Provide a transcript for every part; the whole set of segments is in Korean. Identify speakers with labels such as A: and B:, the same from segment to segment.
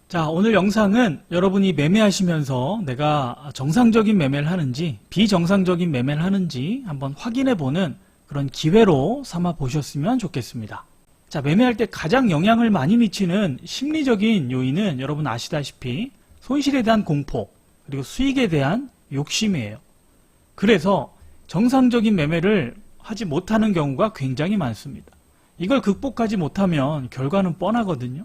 A: 자, 오늘 영상은 여러분이 매매하시면서 내가 정상적인 매매를 하는지 비정상적인 매매를 하는지 한번 확인해보는 그런 기회로 삼아 보셨으면 좋겠습니다. 자, 매매할 때 가장 영향을 많이 미치는 심리적인 요인은 여러분 아시다시피 손실에 대한 공포 그리고 수익에 대한 욕심이에요. 그래서 정상적인 매매를 하지 못하는 경우가 굉장히 많습니다. 이걸 극복하지 못하면 결과는 뻔하거든요.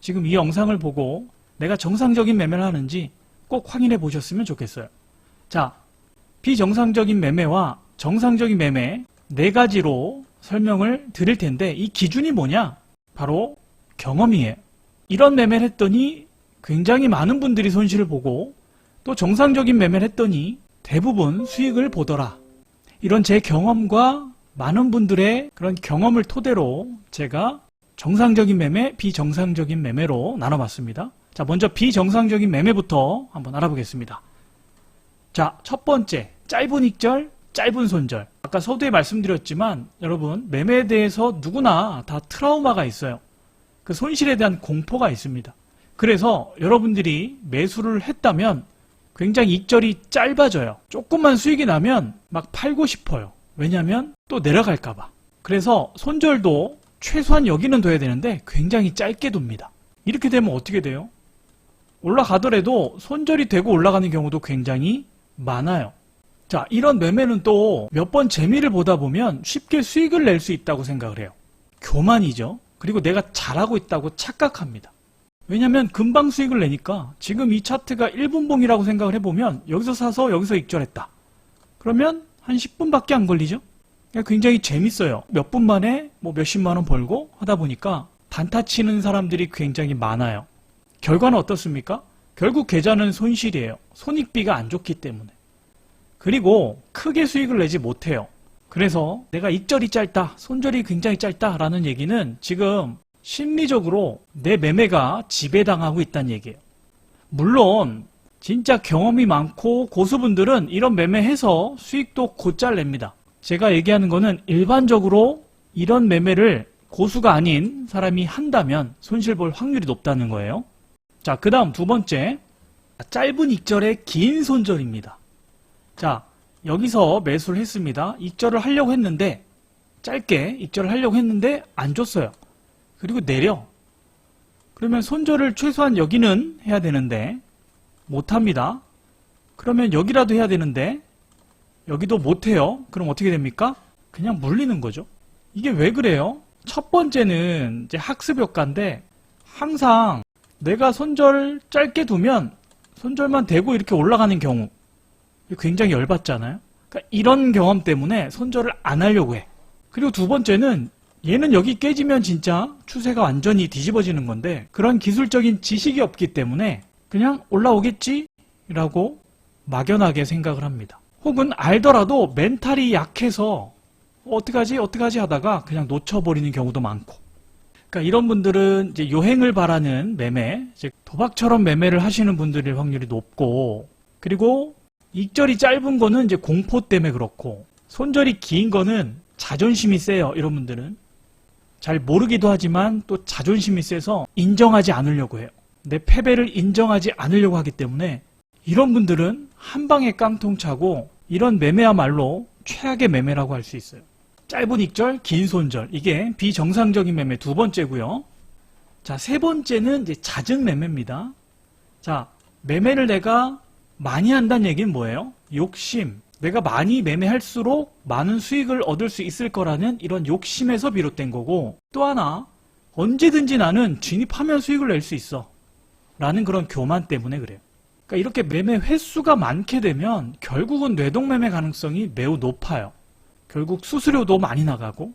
A: 지금 이 영상을 보고 내가 정상적인 매매를 하는지 꼭 확인해 보셨으면 좋겠어요. 자, 비정상적인 매매와 정상적인 매매 네 가지로 설명을 드릴 텐데 이 기준이 뭐냐? 바로 경험이에요. 이런 매매를 했더니 굉장히 많은 분들이 손실을 보고 또 정상적인 매매를 했더니 대부분 수익을 보더라. 이런 제 경험과 많은 분들의 그런 경험을 토대로 제가 정상적인 매매, 비정상적인 매매로 나눠봤습니다. 자, 먼저 비정상적인 매매부터 한번 알아보겠습니다. 자, 첫 번째, 짧은 익절, 짧은 손절. 아까 서두에 말씀드렸지만 여러분 매매에 대해서 누구나 다 트라우마가 있어요. 그 손실에 대한 공포가 있습니다. 그래서 여러분들이 매수를 했다면 굉장히 익절이 짧아져요. 조금만 수익이 나면 막 팔고 싶어요. 왜냐하면 또 내려갈까봐. 그래서 손절도 최소한 여기는 둬야 되는데 굉장히 짧게 둡니다. 이렇게 되면 어떻게 돼요? 올라가더라도 손절이 되고 올라가는 경우도 굉장히 많아요. 자, 이런 매매는 또 몇 번 재미를 보다 보면 쉽게 수익을 낼 수 있다고 생각을 해요. 교만이죠. 그리고 내가 잘하고 있다고 착각합니다. 왜냐하면 금방 수익을 내니까 지금 이 차트가 1분봉이라고 생각을 해보면 여기서 사서 여기서 익절했다. 그러면 한 10분밖에 안 걸리죠? 굉장히 재밌어요. 몇 분 만에 뭐 몇십만 원 벌고 하다 보니까 단타 치는 사람들이 굉장히 많아요. 결과는 어떻습니까? 결국 계좌는 손실이에요. 손익비가 안 좋기 때문에. 그리고 크게 수익을 내지 못해요. 그래서 내가 익절이 짧다, 손절이 굉장히 짧다라는 얘기는 지금 심리적으로 내 매매가 지배당하고 있다는 얘기예요. 물론 진짜 경험이 많고 고수분들은 이런 매매해서 수익도 곧잘 냅니다. 제가 얘기하는 거는 일반적으로 이런 매매를 고수가 아닌 사람이 한다면 손실 볼 확률이 높다는 거예요. 자, 그 다음 두 번째, 짧은 익절의 긴 손절입니다. 자, 여기서 매수를 했습니다. 익절을 하려고 했는데 짧게 익절을 하려고 했는데 안 줬어요. 그리고 내려. 그러면 손절을 최소한 여기는 해야 되는데 못합니다. 그러면 여기라도 해야 되는데 여기도 못해요. 그럼 어떻게 됩니까? 그냥 물리는 거죠. 이게 왜 그래요? 첫 번째는 이제 학습 효과인데 항상 내가 손절 짧게 두면 손절만 되고 이렇게 올라가는 경우 굉장히 열받잖아요. 그러니까 이런 경험 때문에 손절을 안 하려고 해. 그리고 두 번째는 얘는 여기 깨지면 진짜 추세가 완전히 뒤집어지는 건데 그런 기술적인 지식이 없기 때문에 그냥 올라오겠지? 라고 막연하게 생각을 합니다. 혹은 알더라도 멘탈이 약해서 어떡하지 하다가 그냥 놓쳐버리는 경우도 많고. 그러니까 이런 분들은 이제 요행을 바라는 매매, 즉 도박처럼 매매를 하시는 분들일 확률이 높고, 그리고 익절이 짧은 거는 이제 공포 때문에 그렇고, 손절이 긴 거는 자존심이 세요. 이런 분들은 잘 모르기도 하지만 또 자존심이 세서 인정하지 않으려고 해요. 내 패배를 인정하지 않으려고 하기 때문에 이런 분들은 한 방에 깡통 차고 이런 매매야말로 최악의 매매라고 할 수 있어요. 짧은 익절, 긴 손절. 이게 비정상적인 매매 두 번째고요. 자, 세 번째는 이제 잦은 매매입니다. 자, 매매를 내가 많이 한다는 얘기는 뭐예요? 욕심. 내가 많이 매매할수록 많은 수익을 얻을 수 있을 거라는 이런 욕심에서 비롯된 거고, 또 하나 언제든지 나는 진입하면 수익을 낼 수 있어 라는 그런 교만 때문에 그래요. 그러니까 이렇게 매매 횟수가 많게 되면 결국은 뇌동매매 가능성이 매우 높아요. 결국 수수료도 많이 나가고,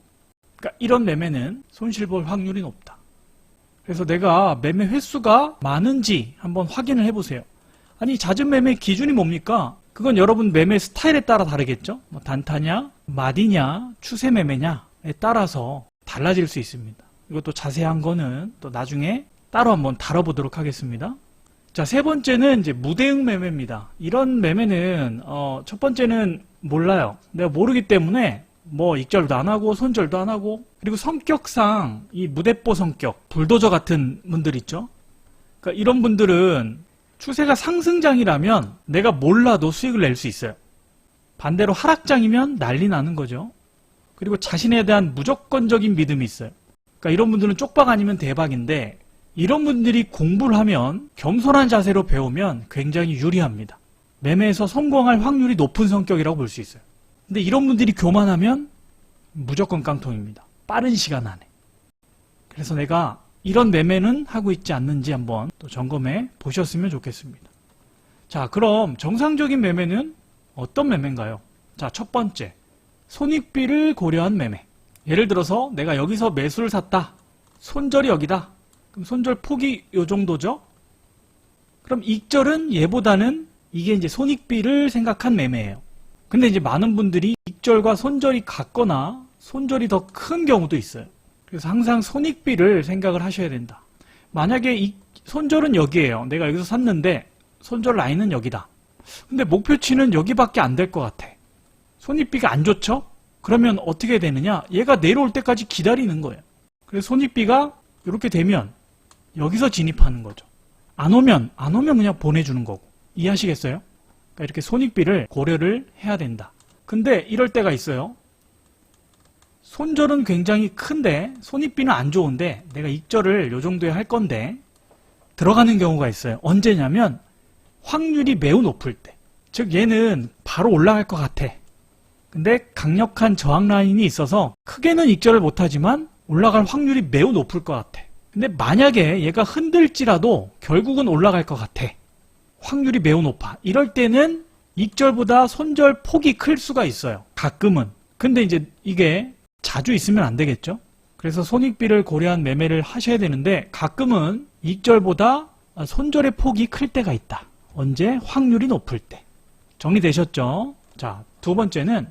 A: 그러니까 이런 매매는 손실 볼 확률이 높다. 그래서 내가 매매 횟수가 많은지 한번 확인을 해보세요. 아니, 잦은 매매 기준이 뭡니까? 그건 여러분 매매 스타일에 따라 다르겠죠? 뭐 단타냐, 마디냐, 추세 매매냐에 따라서 달라질 수 있습니다. 이것도 자세한 거는 또 나중에 따로 한번 다뤄보도록 하겠습니다. 자, 세 번째는 이제 무대응 매매입니다. 이런 매매는 첫 번째는 몰라요. 내가 모르기 때문에 뭐 익절도 안 하고 손절도 안 하고, 그리고 성격상 이 무대뽀 성격, 불도저 같은 분들 있죠. 그러니까 이런 분들은 추세가 상승장이라면 내가 몰라도 수익을 낼 수 있어요. 반대로 하락장이면 난리 나는 거죠. 그리고 자신에 대한 무조건적인 믿음이 있어요. 그러니까 이런 분들은 쪽박 아니면 대박인데, 이런 분들이 공부를 하면, 겸손한 자세로 배우면 굉장히 유리합니다. 매매에서 성공할 확률이 높은 성격이라고 볼 수 있어요. 근데 이런 분들이 교만하면 무조건 깡통입니다. 빠른 시간 안에. 그래서 내가 이런 매매는 하고 있지 않는지 한번 또 점검해 보셨으면 좋겠습니다. 자, 그럼 정상적인 매매는 어떤 매매인가요? 자, 첫 번째, 손익비를 고려한 매매. 예를 들어서 내가 여기서 매수를 샀다. 손절이 여기다. 그럼 손절 폭이 요 정도죠? 그럼 익절은 얘보다는 이게 이제 손익비를 생각한 매매예요. 근데 이제 많은 분들이 익절과 손절이 같거나 손절이 더 큰 경우도 있어요. 그래서 항상 손익비를 생각을 하셔야 된다. 만약에 손절은 여기에요. 내가 여기서 샀는데 손절 라인은 여기다. 근데 목표치는 여기밖에 안 될 것 같아. 손익비가 안 좋죠? 그러면 어떻게 되느냐? 얘가 내려올 때까지 기다리는 거예요. 그래서 손익비가 이렇게 되면 여기서 진입하는 거죠. 안 오면 그냥 보내주는 거고. 이해하시겠어요? 그러니까 이렇게 손익비를 고려를 해야 된다. 근데 이럴 때가 있어요. 손절은 굉장히 큰데 손익비는 안 좋은데 내가 익절을 요 정도에 할 건데 들어가는 경우가 있어요. 언제냐면 확률이 매우 높을 때. 즉 얘는 바로 올라갈 것 같아. 근데 강력한 저항 라인이 있어서 크게는 익절을 못하지만 올라갈 확률이 매우 높을 것 같아. 근데 만약에 얘가 흔들지라도 결국은 올라갈 것 같아. 확률이 매우 높아. 이럴 때는 익절보다 손절 폭이 클 수가 있어요. 가끔은. 근데 이제 이게 자주 있으면 안 되겠죠? 그래서 손익비를 고려한 매매를 하셔야 되는데 가끔은 익절보다 손절의 폭이 클 때가 있다. 언제? 확률이 높을 때. 정리되셨죠? 자, 두 번째는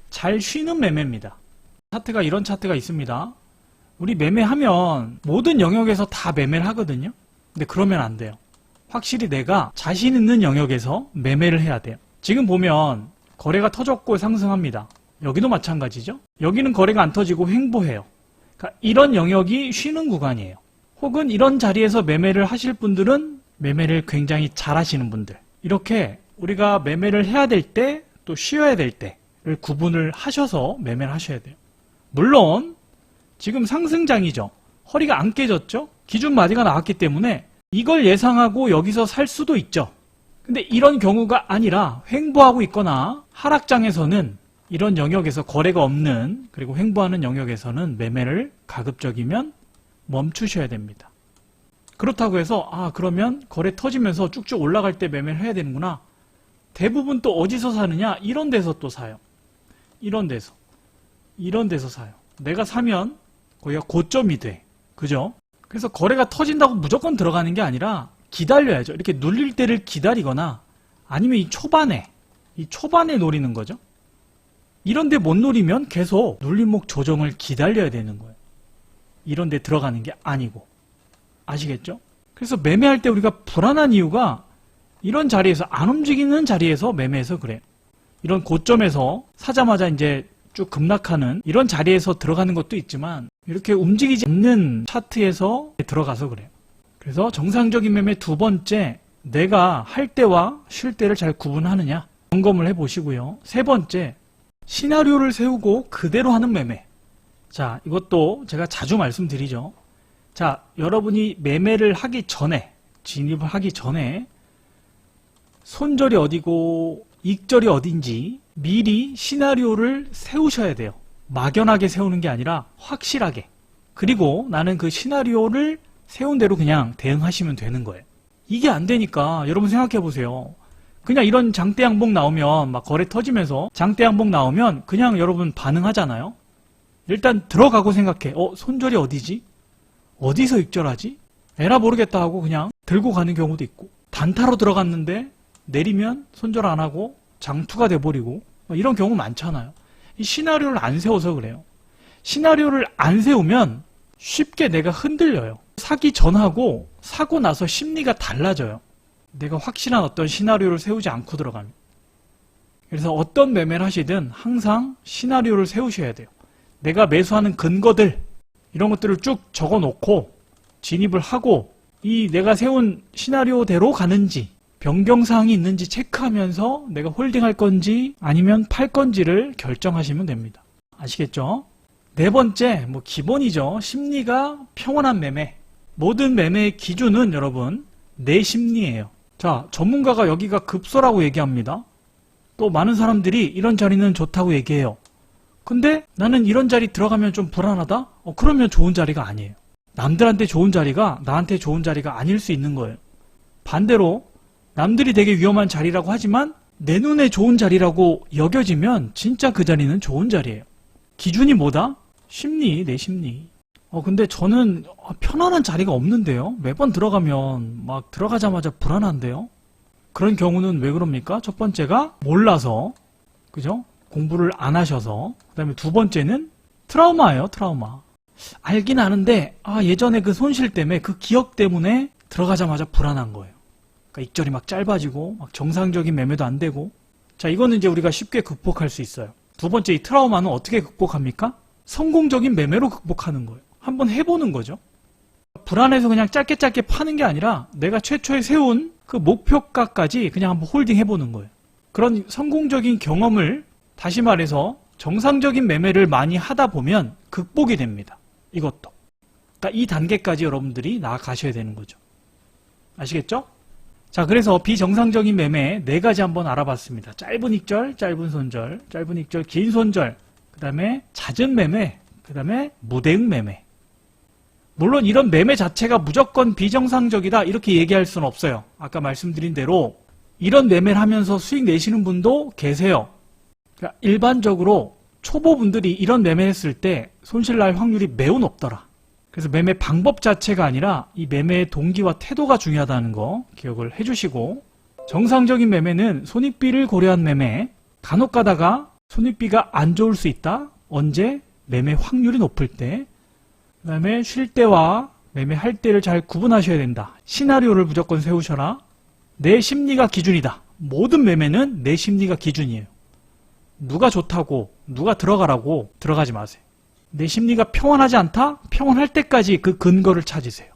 A: 잘 쉬는 매매입니다. 차트가 이런 차트가 있습니다. 우리 매매하면 모든 영역에서 다 매매를 하거든요. 근데 그러면 안 돼요. 확실히 내가 자신 있는 영역에서 매매를 해야 돼요. 지금 보면 거래가 터졌고 상승합니다. 여기도 마찬가지죠. 여기는 거래가 안 터지고 횡보해요. 그러니까 이런 영역이 쉬는 구간이에요. 혹은 이런 자리에서 매매를 하실 분들은 매매를 굉장히 잘 하시는 분들. 이렇게 우리가 매매를 해야 될 때 또 쉬어야 될 때를 구분을 하셔서 매매를 하셔야 돼요. 물론 지금 상승장이죠. 허리가 안 깨졌죠. 기준 마디가 나왔기 때문에 이걸 예상하고 여기서 살 수도 있죠. 근데 이런 경우가 아니라 횡보하고 있거나 하락장에서는 이런 영역에서 거래가 없는 그리고 횡보하는 영역에서는 매매를 가급적이면 멈추셔야 됩니다. 그렇다고 해서 그러면 거래 터지면서 쭉쭉 올라갈 때 매매를 해야 되는구나. 대부분 또 어디서 사느냐? 이런 데서 또 사요. 이런 데서 사요. 내가 사면 거기가 고점이 돼. 그죠? 그래서 거래가 터진다고 무조건 들어가는 게 아니라 기다려야죠. 이렇게 눌릴 때를 기다리거나 아니면 이 초반에 노리는 거죠. 이런데 못 노리면 계속 눌림목 조정을 기다려야 되는 거예요. 이런데 들어가는 게 아니고. 아시겠죠? 그래서 매매할 때 우리가 불안한 이유가 이런 자리에서 안 움직이는 자리에서 매매해서 그래요. 이런 고점에서 사자마자 이제 쭉 급락하는 이런 자리에서 들어가는 것도 있지만 이렇게 움직이지 않는 차트에서 들어가서 그래요. 그래서 정상적인 매매 두 번째, 내가 할 때와 쉴 때를 잘 구분하느냐 점검을 해보시고요. 세 번째, 시나리오를 세우고 그대로 하는 매매. 자, 이것도 제가 자주 말씀드리죠. 자, 여러분이 매매를 하기 전에, 진입을 하기 전에 손절이 어디고 익절이 어딘지 미리 시나리오를 세우셔야 돼요. 막연하게 세우는 게 아니라 확실하게. 그리고 나는 그 시나리오를 세운 대로 그냥 대응하시면 되는 거예요. 이게 안 되니까 여러분 생각해 보세요. 그냥 이런 장대 양봉 나오면 막 거래 터지면서 장대 양봉 나오면 그냥 여러분 반응하잖아요. 일단 들어가고 생각해. 손절이 어디지? 어디서 익절하지? 에라 모르겠다 하고 그냥 들고 가는 경우도 있고, 단타로 들어갔는데 내리면 손절 안 하고 장투가 돼버리고 이런 경우 많잖아요. 이 시나리오를 안 세워서 그래요. 시나리오를 안 세우면 쉽게 내가 흔들려요. 사기 전하고 사고 나서 심리가 달라져요. 내가 확실한 어떤 시나리오를 세우지 않고 들어가면. 그래서 어떤 매매를 하시든 항상 시나리오를 세우셔야 돼요. 내가 매수하는 근거들 이런 것들을 쭉 적어 놓고 진입을 하고 이 내가 세운 시나리오대로 가는지 변경사항이 있는지 체크하면서 내가 홀딩할 건지 아니면 팔 건지를 결정하시면 됩니다. 아시겠죠? 네 번째, 기본이죠. 심리가 평온한 매매. 모든 매매의 기준은 여러분 내 심리예요. 자, 전문가가 여기가 급소라고 얘기합니다. 또 많은 사람들이 이런 자리는 좋다고 얘기해요. 근데 나는 이런 자리 들어가면 좀 불안하다? 그러면 좋은 자리가 아니에요. 남들한테 좋은 자리가 나한테 좋은 자리가 아닐 수 있는 거예요. 반대로 남들이 되게 위험한 자리라고 하지만 내 눈에 좋은 자리라고 여겨지면 진짜 그 자리는 좋은 자리예요. 기준이 뭐다? 심리, 내 심리. 근데 저는 편안한 자리가 없는데요. 매번 들어가면 막 들어가자마자 불안한데요. 그런 경우는 왜 그럽니까? 첫 번째가 몰라서, 그죠? 공부를 안 하셔서. 그 다음에 두 번째는 트라우마예요, 트라우마. 알긴 아는데 예전에 그 손실 때문에 그 기억 때문에 들어가자마자 불안한 거예요. 그러니까 익절이 막 짧아지고 막 정상적인 매매도 안 되고. 자, 이거는 이제 우리가 쉽게 극복할 수 있어요. 두 번째, 이 트라우마는 어떻게 극복합니까? 성공적인 매매로 극복하는 거예요. 한번 해보는 거죠. 불안해서 그냥 짧게 파는 게 아니라 내가 최초에 세운 그 목표가까지 그냥 한번 홀딩 해보는 거예요. 그런 성공적인 경험을, 다시 말해서 정상적인 매매를 많이 하다 보면 극복이 됩니다. 이것도. 그러니까 이 단계까지 여러분들이 나아가셔야 되는 거죠. 아시겠죠? 자, 그래서 비정상적인 매매 4가지 한번 알아봤습니다. 짧은 익절, 짧은 손절, 짧은 익절, 긴 손절, 그 다음에 잦은 매매, 그 다음에 무대응 매매. 물론 이런 매매 자체가 무조건 비정상적이다 이렇게 얘기할 수는 없어요. 아까 말씀드린 대로 이런 매매를 하면서 수익 내시는 분도 계세요. 그러니까 일반적으로 초보분들이 이런 매매를 했을 때 손실 날 확률이 매우 높더라. 그래서 매매 방법 자체가 아니라 이 매매의 동기와 태도가 중요하다는 거 기억을 해주시고, 정상적인 매매는 손익비를 고려한 매매, 간혹 가다가 손익비가 안 좋을 수 있다. 언제? 매매 확률이 높을 때. 그 다음에 쉴 때와 매매할 때를 잘 구분하셔야 된다. 시나리오를 무조건 세우셔라. 내 심리가 기준이다. 모든 매매는 내 심리가 기준이에요. 누가 좋다고, 누가 들어가라고 들어가지 마세요. 내 심리가 평온하지 않다? 평온할 때까지 그 근거를 찾으세요.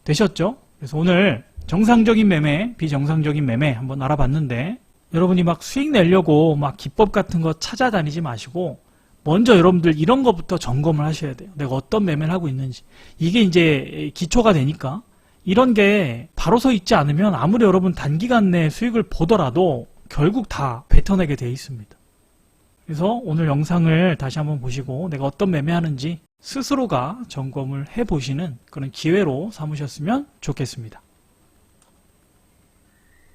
A: 되셨죠? 그래서 오늘 정상적인 매매, 비정상적인 매매 한번 알아봤는데, 여러분이 막 수익 내려고 막 기법 같은 거 찾아다니지 마시고 먼저 여러분들 이런 것부터 점검을 하셔야 돼요. 내가 어떤 매매를 하고 있는지. 이게 이제 기초가 되니까 이런 게 바로 서 있지 않으면 아무리 여러분 단기간 내에 수익을 보더라도 결국 다 뱉어내게 돼 있습니다. 그래서 오늘 영상을 다시 한번 보시고 내가 어떤 매매하는지 스스로가 점검을 해보시는 그런 기회로 삼으셨으면 좋겠습니다.